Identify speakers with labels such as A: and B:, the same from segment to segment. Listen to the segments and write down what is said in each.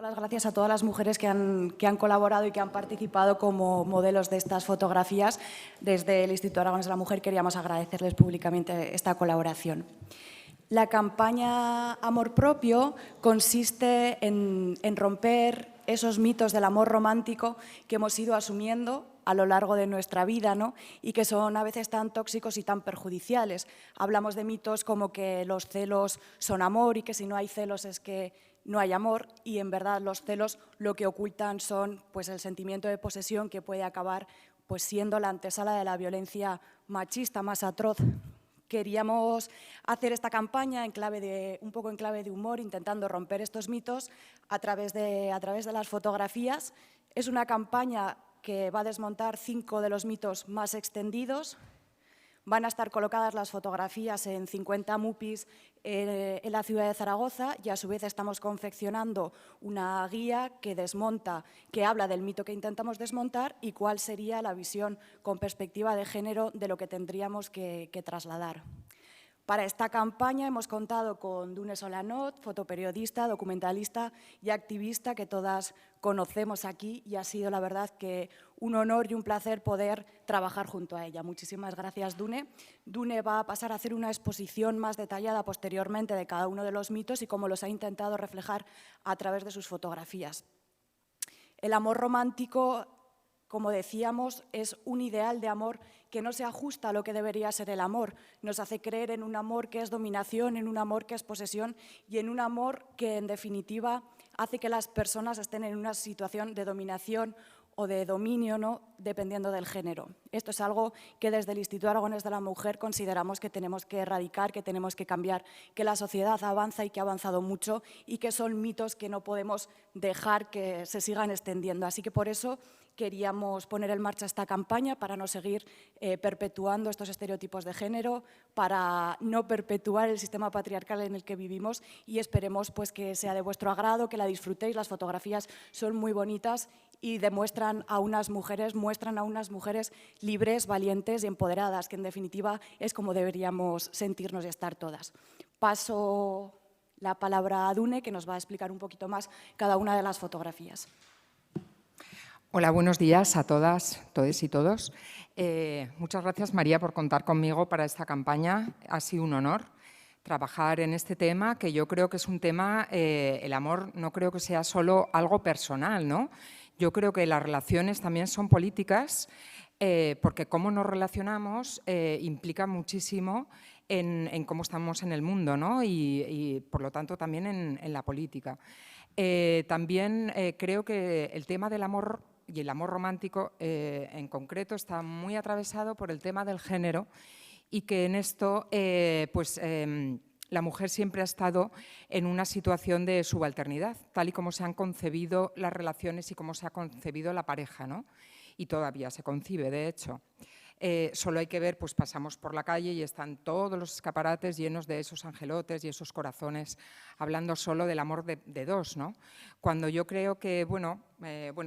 A: Las gracias a todas las mujeres que han colaborado y que han participado como modelos de estas fotografías. Desde el Instituto Aragonés de la Mujer queríamos agradecerles públicamente esta colaboración. La campaña Amor Propio consiste en romper esos mitos del amor romántico que hemos ido asumiendo a lo largo de nuestra vida, ¿no? Y que son a veces tan tóxicos y tan perjudiciales. Hablamos de mitos como que los celos son amor y que si no hay celos es que no hay amor, y en verdad los celos lo que ocultan son pues, el sentimiento de posesión que puede acabar pues, siendo la antesala de la violencia machista más atroz. Queríamos hacer esta campaña un poco en clave de humor, intentando romper estos mitos a través de las fotografías. Es una campaña que va a desmontar 5 de los mitos más extendidos. Van a estar colocadas las fotografías en 50 MUPIs en la ciudad de Zaragoza, y a su vez estamos confeccionando una guía que desmonta, que habla del mito que intentamos desmontar y cuál sería la visión con perspectiva de género de lo que tendríamos que trasladar. Para esta campaña hemos contado con Dune Solanot, fotoperiodista, documentalista y activista que todas conocemos aquí, y ha sido la verdad que un honor y un placer poder trabajar junto a ella. Muchísimas gracias, Dune. Dune va a pasar a hacer una exposición más detallada posteriormente de cada uno de los mitos y cómo los ha intentado reflejar a través de sus fotografías. El amor romántico, como decíamos, es un ideal de amor que no se ajusta a lo que debería ser el amor. Nos hace creer en un amor que es dominación, en un amor que es posesión y en un amor que, en definitiva, hace que las personas estén en una situación de dominación o de dominio, ¿no?, dependiendo del género. Esto es algo que desde el Instituto Aragonés de la Mujer consideramos que tenemos que erradicar, que tenemos que cambiar, que la sociedad avanza y que ha avanzado mucho y que son mitos que no podemos dejar que se sigan extendiendo. Así que por eso queríamos poner en marcha esta campaña para no seguir perpetuando estos estereotipos de género, para no perpetuar el sistema patriarcal en el que vivimos, y esperemos pues, que sea de vuestro agrado, que la disfrutéis. Las fotografías son muy bonitas y muestran a unas mujeres libres, valientes y empoderadas, que en definitiva es como deberíamos sentirnos y estar todas. Paso la palabra a Dune, que nos va a explicar un poquito más cada una de las fotografías.
B: Hola, buenos días a todas, todes y todos. Muchas gracias, María, por contar conmigo para esta campaña. Ha sido un honor trabajar en este tema, que yo creo que es un tema, el amor no creo que sea solo algo personal, ¿no? Yo creo que las relaciones también son políticas, porque cómo nos relacionamos implica muchísimo en cómo estamos en el mundo, ¿no? Y por lo tanto también en la política. También creo que el tema del amor y el amor romántico en concreto está muy atravesado por el tema del género, y que en esto la mujer siempre ha estado en una situación de subalternidad, tal y como se han concebido las relaciones y cómo se ha concebido la pareja, ¿no? Y todavía se concibe, de hecho. Solo hay que ver, pues pasamos por la calle y están todos los escaparates llenos de esos angelotes y esos corazones, hablando solo del amor de dos, ¿no? Cuando yo creo que,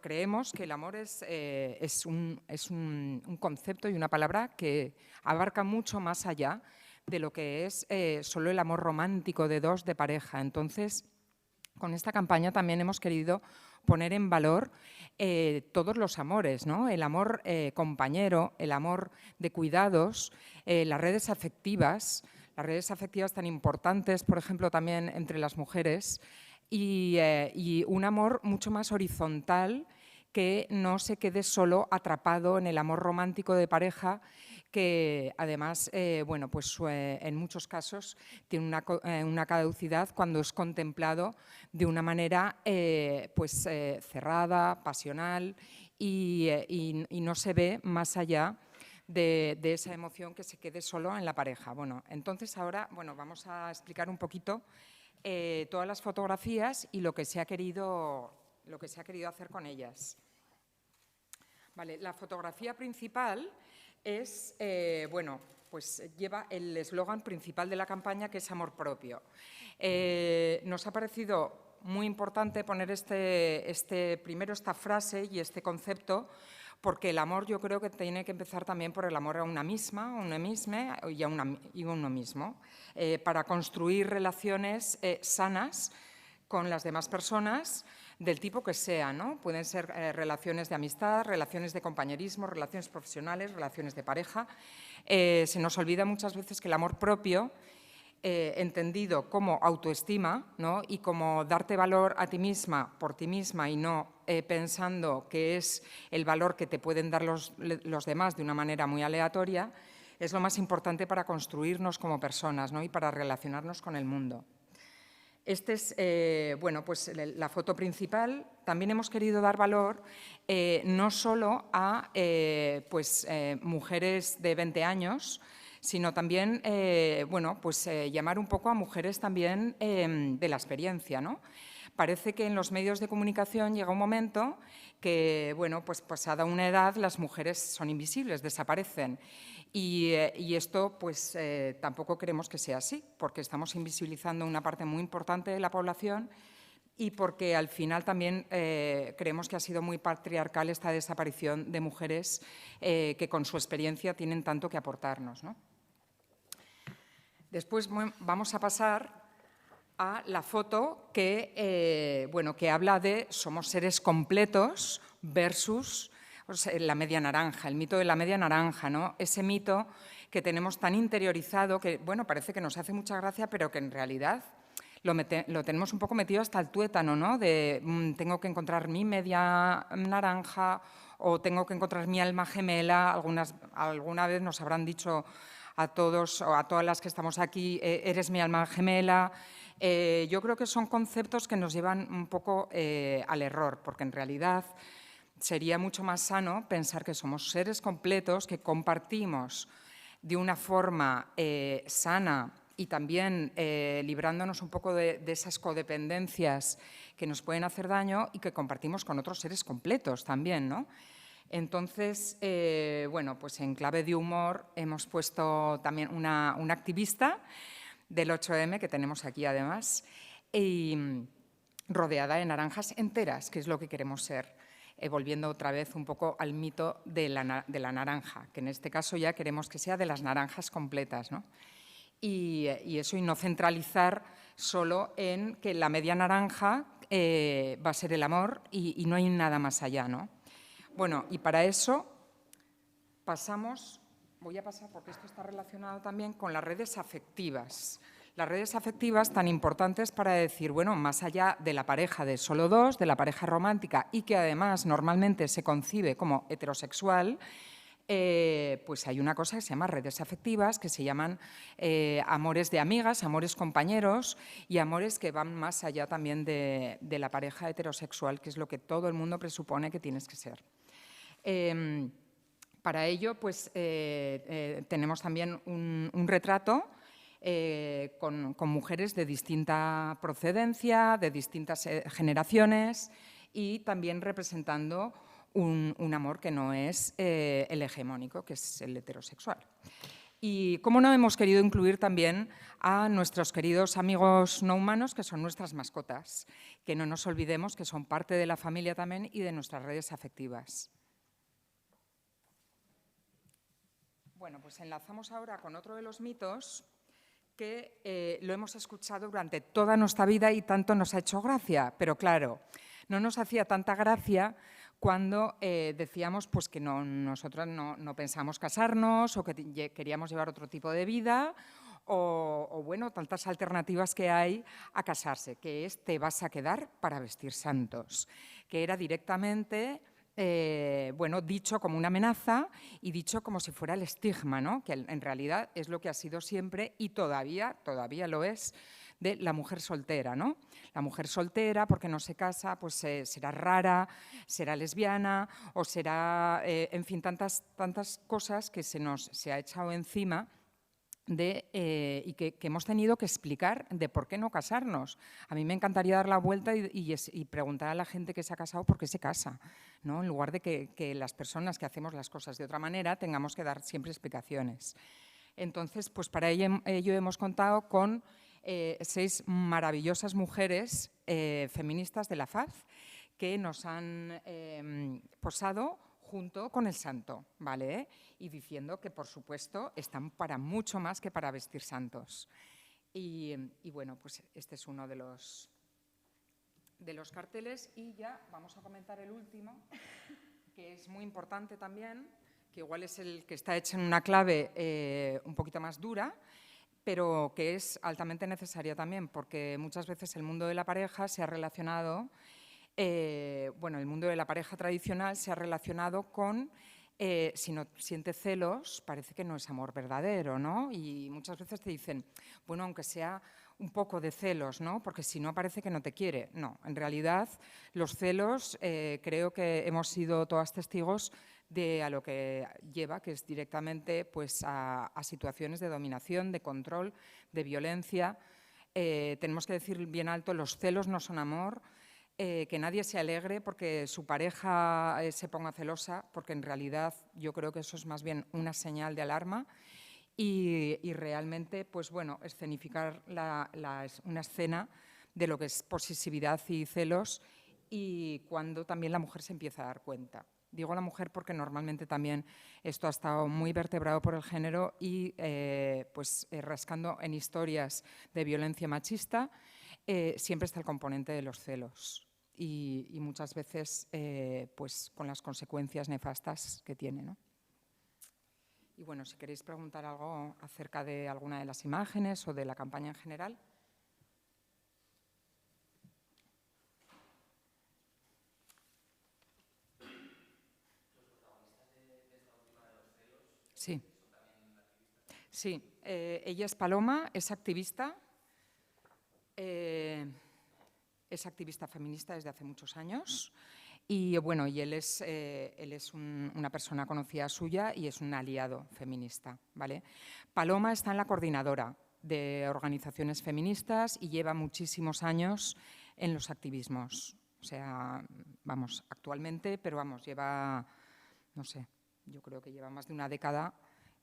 B: creemos que el amor es un concepto y una palabra que abarca mucho más allá de lo que es solo el amor romántico de dos, de pareja. Entonces, con esta campaña también hemos querido poner en valor todos los amores, ¿no? El amor compañero, el amor de cuidados, las redes afectivas tan importantes, por ejemplo, también entre las mujeres, y un amor mucho más horizontal, que no se quede solo atrapado en el amor romántico de pareja, que además, en muchos casos tiene una caducidad cuando es contemplado de una manera cerrada, pasional, y no se ve más allá de esa emoción que se quede solo en la pareja. Bueno, entonces ahora vamos a explicar un poquito todas las fotografías y lo que se ha querido hacer con ellas. Vale, la fotografía principal es, lleva el eslogan principal de la campaña, que es amor propio. Nos ha parecido muy importante poner primero esta frase y este concepto, porque el amor yo creo que tiene que empezar también por el amor a una misma, a una misma y a uno mismo, para construir relaciones sanas con las demás personas, del tipo que sea, ¿no? Pueden ser relaciones de amistad, relaciones de compañerismo, relaciones profesionales, relaciones de pareja. Se nos olvida muchas veces que el amor propio, entendido como autoestima, ¿no? Y como darte valor a ti misma, por ti misma, y no pensando que es el valor que te pueden dar los demás de una manera muy aleatoria, es lo más importante para construirnos como personas, ¿no? Y para relacionarnos con el mundo. Esta es bueno, pues la foto principal. También hemos querido dar valor no solo a pues, mujeres de 20 años, sino también bueno, pues, llamar un poco a mujeres también de la experiencia, ¿no? Parece que en los medios de comunicación llega un momento que, bueno, pues pasada una edad las mujeres son invisibles, desaparecen. Y esto pues tampoco queremos que sea así, porque estamos invisibilizando una parte muy importante de la población y porque al final también creemos que ha sido muy patriarcal esta desaparición de mujeres que con su experiencia tienen tanto que aportarnos, ¿no? Después vamos a pasar a la foto que, bueno, que habla de somos seres completos versus la media naranja, el mito de la media naranja, ¿no? Ese mito que tenemos tan interiorizado que, bueno, parece que nos hace mucha gracia, pero que en realidad lo tenemos un poco metido hasta el tuétano, ¿no? De tengo que encontrar mi media naranja o tengo que encontrar mi alma gemela. Alguna vez nos habrán dicho a todos o a todas las que estamos aquí, eres mi alma gemela. Yo creo que son conceptos que nos llevan un poco al error, porque en realidad sería mucho más sano pensar que somos seres completos, que compartimos de una forma sana y también librándonos un poco de esas codependencias que nos pueden hacer daño y que compartimos con otros seres completos también, ¿no? Entonces, bueno, pues en clave de humor hemos puesto también una activista del 8M, que tenemos aquí además, y rodeada de naranjas enteras, que es lo que queremos ser, volviendo otra vez un poco al mito de la naranja, que en este caso ya queremos que sea de las naranjas completas, ¿no? Y eso, y no centralizar solo en que la media naranja va a ser el amor y no hay nada más allá, ¿no? Bueno, y para eso voy a pasar porque esto está relacionado también con las redes afectivas. Las redes afectivas tan importantes para decir, bueno, más allá de la pareja de solo dos, de la pareja romántica y que además normalmente se concibe como heterosexual, pues hay una cosa que se llama redes afectivas, que se llaman amores de amigas, amores compañeros y amores que van más allá también de la pareja heterosexual, que es lo que todo el mundo presupone que tienes que ser. Para ello, pues, tenemos también un retrato con mujeres de distinta procedencia, de distintas generaciones y también representando un amor que no es el hegemónico, que es el heterosexual. Y cómo no hemos querido incluir también a nuestros queridos amigos no humanos, que son nuestras mascotas, que no nos olvidemos que son parte de la familia también y de nuestras redes afectivas. Bueno, pues enlazamos ahora con otro de los mitos que lo hemos escuchado durante toda nuestra vida y tanto nos ha hecho gracia, pero claro, no nos hacía tanta gracia cuando decíamos pues, que nosotros no pensamos casarnos o que queríamos llevar otro tipo de vida o bueno, tantas alternativas que hay a casarse, que es te vas a quedar para vestir santos, que era directamente bueno, dicho como una amenaza y dicho como si fuera el estigma, ¿no? Que en realidad es lo que ha sido siempre y todavía lo es, de la mujer soltera, ¿no? La mujer soltera, porque no se casa, pues será rara, será lesbiana o será, en fin, tantas cosas que se ha echado encima y que hemos tenido que explicar de por qué no casarnos. A mí me encantaría dar la vuelta y preguntar a la gente que se ha casado por qué se casa, ¿no? En lugar de que las personas que hacemos las cosas de otra manera tengamos que dar siempre explicaciones. Entonces, pues para ello hemos contado con 6 maravillosas mujeres feministas de la FAZ que nos han posado junto con el santo, ¿vale? Y diciendo que, por supuesto, están para mucho más que para vestir santos. Y bueno, pues este es uno de de los carteles. Y ya vamos a comentar el último, que es muy importante también, que igual es el que está hecho en una clave un poquito más dura, pero que es altamente necesaria también, porque muchas veces el mundo de la pareja se ha relacionado, bueno, el mundo de la pareja tradicional se ha relacionado con, si no siente celos, parece que no es amor verdadero, ¿no? Y muchas veces te dicen, bueno, aunque sea un poco de celos, ¿no? Porque si no parece que no te quiere. No, en realidad los celos, creo que hemos sido todas testigos de a lo que lleva, que es directamente pues, a situaciones de dominación, de control, de violencia. Tenemos que decir bien alto, los celos no son amor, que nadie se alegre porque su pareja se ponga celosa, porque en realidad yo creo que eso es más bien una señal de alarma. Y realmente, pues bueno, escenificar una escena de lo que es posesividad y celos, y cuando también la mujer se empieza a dar cuenta. Digo la mujer porque normalmente también esto ha estado muy vertebrado por el género y rascando en historias de violencia machista, siempre está el componente de los celos y muchas veces pues con las consecuencias nefastas que tiene, ¿no? Y bueno, si queréis preguntar algo acerca de alguna de las imágenes o de la campaña en general. Sí. Sí, ella es Paloma, es activista feminista desde hace muchos años. Y bueno, y él es una persona conocida suya y es un aliado feminista, ¿vale? Paloma está en la coordinadora de organizaciones feministas y lleva muchísimos años en los activismos. O sea, vamos, actualmente, pero vamos, lleva, no sé, yo creo que lleva más de una década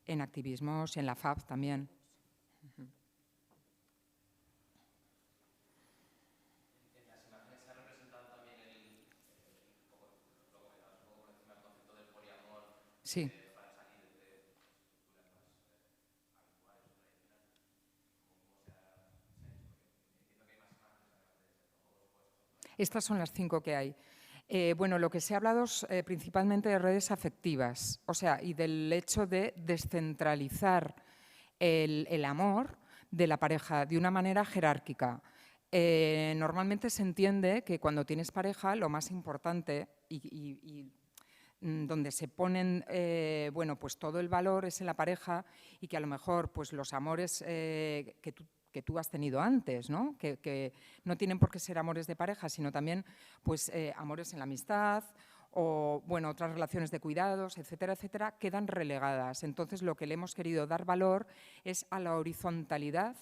B: en activismos y en la FAB también. Sí. Estas son las 5 que hay. Bueno, lo que se ha hablado es principalmente de redes afectivas, o sea, y del hecho de descentralizar el amor de la pareja de una manera jerárquica. Normalmente se entiende que cuando tienes pareja, lo más importante y donde se ponen bueno, pues todo el valor es en la pareja, y que a lo mejor pues los amores que tú has tenido antes, ¿no? Que no tienen por qué ser amores de pareja, sino también pues, amores en la amistad o bueno, otras relaciones de cuidados, etcétera, etcétera, quedan relegadas. Entonces, lo que le hemos querido dar valor es a la horizontalidad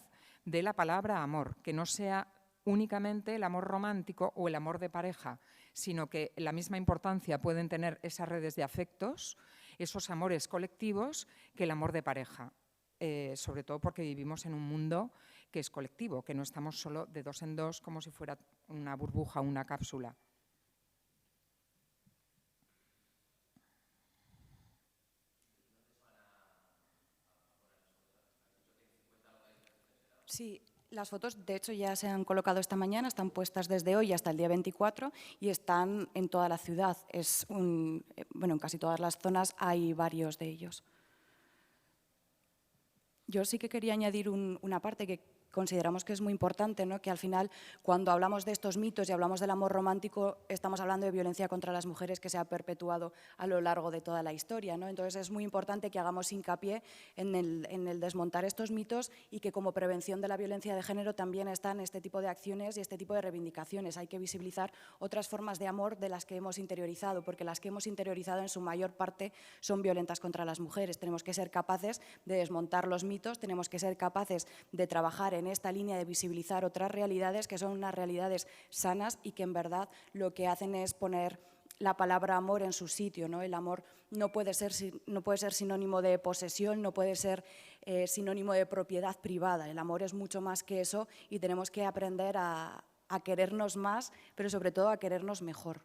B: de la palabra amor, que no sea únicamente el amor romántico o el amor de pareja, sino que la misma importancia pueden tener esas redes de afectos, esos amores colectivos, que el amor de pareja. Sobre todo porque vivimos en un mundo que es colectivo, que no estamos solo de dos en dos como si fuera una burbuja o una cápsula.
A: Sí, las fotos de hecho ya se han colocado esta mañana, están puestas desde hoy hasta el día 24 y están en toda la ciudad. Bueno, en casi todas las zonas hay varios de ellos. Yo sí que quería añadir una parte que consideramos que es muy importante, ¿no? Que al final, cuando hablamos de estos mitos y hablamos del amor romántico, estamos hablando de violencia contra las mujeres que se ha perpetuado a lo largo de toda la historia, ¿no? Entonces, es muy importante que hagamos hincapié en el desmontar estos mitos, y que como prevención de la violencia de género también están este tipo de acciones y este tipo de reivindicaciones. Hay que visibilizar otras formas de amor de las que hemos interiorizado, porque las que hemos interiorizado en su mayor parte son violentas contra las mujeres. Tenemos que ser capaces de desmontar los mitos, tenemos que ser capaces de trabajar en esta línea de visibilizar otras realidades que son unas realidades sanas y que en verdad lo que hacen es poner la palabra amor en su sitio, ¿no? El amor no puede ser sinónimo de posesión, no puede ser sinónimo de propiedad privada. El amor es mucho más que eso y tenemos que aprender a querernos más, pero sobre todo a querernos mejor.